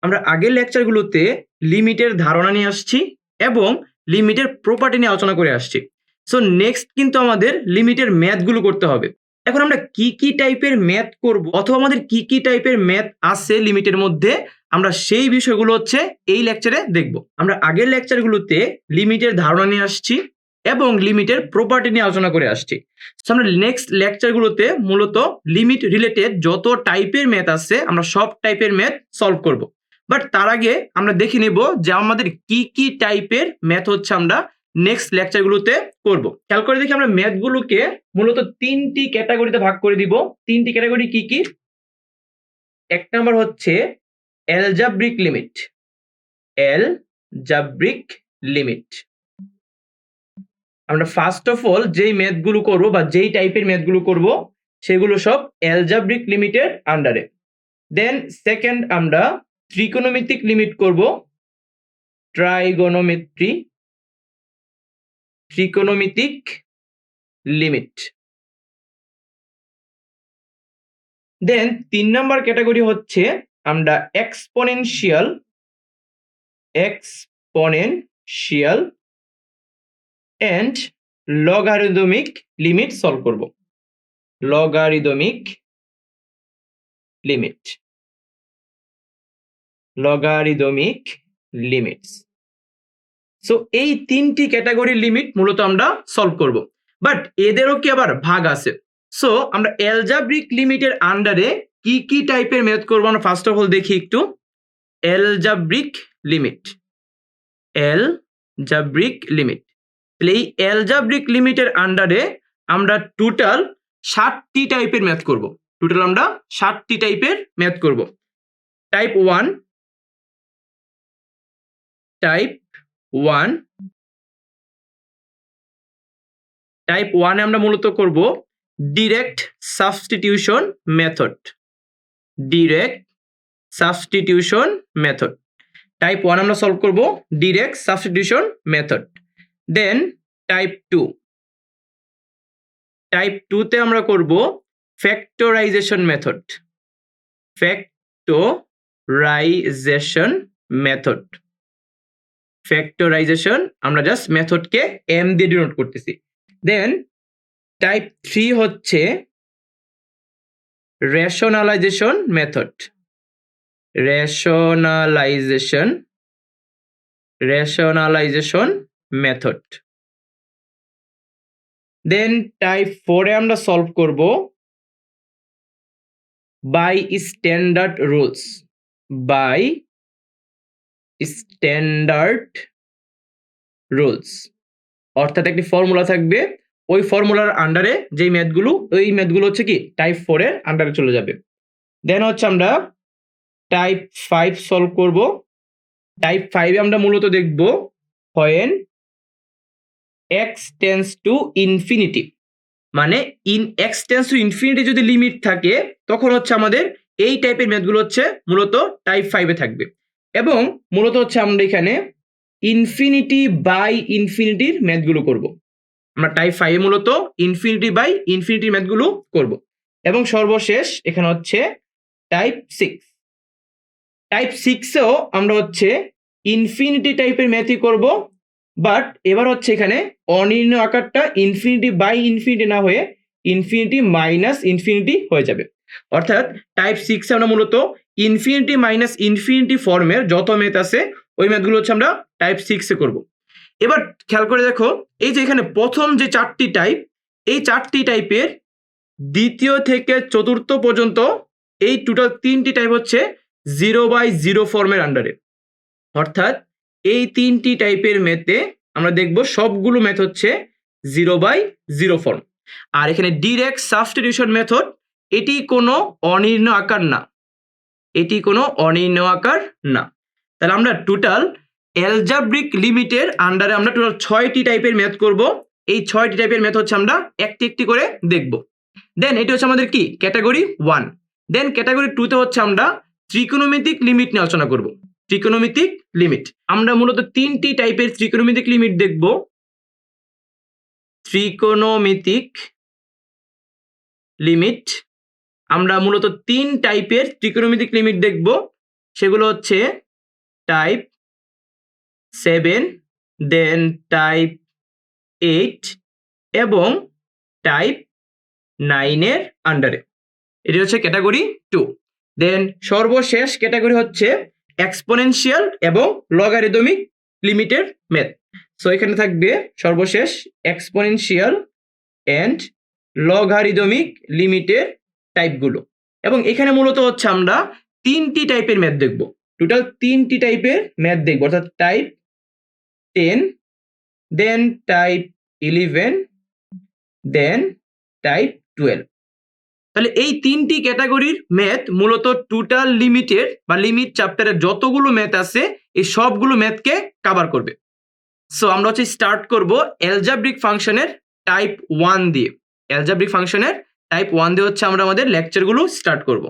আমরা আগের লেকচারগুলোতে লিমিটের ধারণা নিয়ে আসছি এবং লিমিটের প্রপার্টি নিয়ে আলোচনা করে আসছি। সো নেক্সট কিন্তু আমাদের লিমিটের ম্যাথগুলো করতে হবে। এখন আমরা কি কি টাইপের ম্যাথ করব অথবা আমাদের কি কি টাইপের ম্যাথ আছে লিমিটের মধ্যে, আমরা সেই বিষয়গুলো হচ্ছে এই লেকচারে দেখব। আমরা আগের লেকচারগুলোতে লিমিটের ধারণা নিয়ে আসছি এবং লিমিটের প্রপার্টি নিয়ে আলোচনা করে আসছি। সো আমরা নেক্সট লেকচারগুলোতে মূলত লিমিট রিলেটেড যত টাইপের ম্যাথ আছে আমরা সব টাইপের ম্যাথ সলভ করব। বাট তার আগে আমরা দেখে নিব যে আমাদের কি কি টাইপের ম্যাথ হচ্ছে আমরা নেক্সট লেকচারগুলোতে করব। খেয়াল করে দেখি আমরা ম্যাথগুলোকে মূলত তিনটি ক্যাটাগরিতে ভাগ করে দিব। তিনটি ক্যাটাগরি কি কি? এক নাম্বার হচ্ছে অ্যালজাব্রিক লিমিট। অ্যালজাব্রিক লিমিট আমরা ফার্স্ট অফ অল যেই ম্যাথগুলো করব বা যেই টাইপের ম্যাথগুলো করব সেগুলো সব অ্যালজাব্রিক লিমিটের আন্ডারে। দেন সেকেন্ড আমরা ত্রিকোণমিতিক লিমিট করব, ত্রিকোণমিতিক লিমিট। দেন 3 নাম্বার ক্যাটাগরি হচ্ছে আমরা exponential and logarithmic limit solve করব। Logarithmic limits. সো এই তিনটি ক্যাটাগরির লিমিট মূলত আমরা সলভ করব। বাট এদেরও কি আবার ভাগ আছে। সো আমরা অ্যালজাব্রিক লিমিটের আন্ডারে কি কি টাইপের ম্যাথ করব আমরা ফার্স্ট অফ অল দেখি একটু। Algebraic limit. তাহলে এই অ্যালজাব্রিক লিমিটের আন্ডারে আমরা টোটাল 7টি টাইপের ম্যাথ করব। টোটাল আমরা 7টি টাইপের ম্যাথ করব। টাইপ 1 এ আমরা মূলত করব ডিরেক্ট সাবস্টিটিউশন মেথড। টাইপ 1 আমরা সলভ করব ডিরেক্ট সাবস্টিটিউশন মেথড। দেন টাইপ 2 তে আমরা করব ফ্যাক্টরাইজেশন মেথড। আমরা জাস্ট মেথডকে এম দিয়ে ডিনোট করতেছি। দেন টাইপ 3 হচ্ছে রেশনালাইজেশন মেথড। দেন টাইপ 4 এ আমরা সলভ করব বাই স্ট্যান্ডার্ড রুলস। অর্থাৎ একটি ফর্মুলা থাকবে, ওই ফর্মুলার আন্ডারে যেই ম্যাথগুলো, ওই ম্যাথগুলো হচ্ছে কি টাইপ 4 এর আন্ডারে চলে যাবে। দেন হচ্ছে আমরা টাইপ 5 সলভ করব। টাইপ 5 এ আমরা মূলত দেখব when x tends to infinity, মানে x tends to infinity যদি লিমিট থাকে তখন হচ্ছে আমাদের এই টাইপের ম্যাথগুলো হচ্ছে মূলত টাইপ 5 এ থাকবে। এবং মূলত হচ্ছে আমরা এখানে ইনফিনিটি বাই ইনফিনিটির ম্যাথগুলো করব। আমরা টাইপ 5 এ মূলত ইনফিনিটি বাই ইনফিনিটির ম্যাথগুলো করব। এবং সর্বশেষ এখানে হচ্ছে টাইপ 6 এও আমরা হচ্ছে ইনফিনিটি টাইপের ম্যাথই করব। বাট এবার হচ্ছে এখানে অনির্ণয় আকারটা ইনফিনিটি বাই ইনফিনিটি না হয়ে ইনফিনিটি মাইনাস ইনফিনিটি হয়ে যাবে। অর্থাৎ টাইপ 6 এ আমরা মূলত ইনফিনিটি মাইনাস ইনফিনিটি ফর্মের যত ম্যাথ আছে ওই ম্যাথগুলো হচ্ছে আমরা টাইপ 6 এ করব। এবার খেয়াল করে দেখো, এই যে এখানে প্রথম যে 4টি টাইপ, এই 4টি টাইপের দ্বিতীয় থেকে চতুর্থ পর্যন্ত এই টোটাল 3টি টাইপ হচ্ছে 0/0 ফর্মের আন্ডারে। অর্থাৎ এই 3টি টাইপের ম্যাথে আমরা দেখব সবগুলো ম্যাথ হচ্ছে 0/0 ফর্ম। আর এখানে ডিরেক্ট সাবস্টিটিউশন মেথড, এটি কোনো অনির্ণয় আকার না। তাহলে আমরা টোটাল অ্যালজাব্রিক লিমিটের আন্ডারে আমরা টোটাল 6টি টাইপের ম্যাথ করব। এই 6টি টাইপের ম্যাথ হচ্ছে আমরা একটি একটি করে দেখব। দেন এটি হচ্ছে আমাদের কি ক্যাটাগরি 1। দেন ক্যাটাগরি 2 তে হচ্ছে আমরা ত্রিকোণমিতিক লিমিট নিয়ে আলোচনা করব। ত্রিকোণমিতিক লিমিট আমরা মূলত 3টি টাইপের ত্রিকোণমিতিক লিমিট দেখব। ত্রিকোণমিতিক লিমিট আমরা মূলত 3 টাইপের ত্রিকোণমিতিক লিমিট দেখব। সেগুলো হচ্ছে টাইপ 7, দেন টাইপ 8 এবং টাইপ 9 এর আন্ডারে। এটি হচ্ছে ক্যাটাগরি 2। দেন সর্বশেষ ক্যাটাগরি হচ্ছে এক্সপোনেনশিয়াল এবং লগারিদমিক লিমিটের ম্যাথ। সো এখানে থাকবে সর্বশেষ এক্সপোনেনশিয়াল এন্ড লগারিদমিক লিমিটের টাইপগুলো। এবং এখানে মূলত হচ্ছে আমরা 3টি টাইপের ম্যাথ দেখব, টোটাল 3টি টাইপের ম্যাথ দেখব, অর্থাৎ টাইপ 10, দেন টাইপ 11, দেন টাইপ 12। তাহলে এই 3টি ক্যাটাগরির ম্যাথ মূলত টোটাল লিমিটের বা লিমিট চ্যাপ্টারের যতগুলো ম্যাথ আছে এই সবগুলো ম্যাথকে কভার করবে। সো আমরা হচ্ছে স্টার্ট করব অ্যালজেব্রিক ফাংশনের টাইপ 1 দিয়ে। অ্যালজেব্রিক ফাংশনের টাইপ 1 দিয়ে হচ্ছে আমরা আমাদের লেকচারগুলো স্টার্ট করব।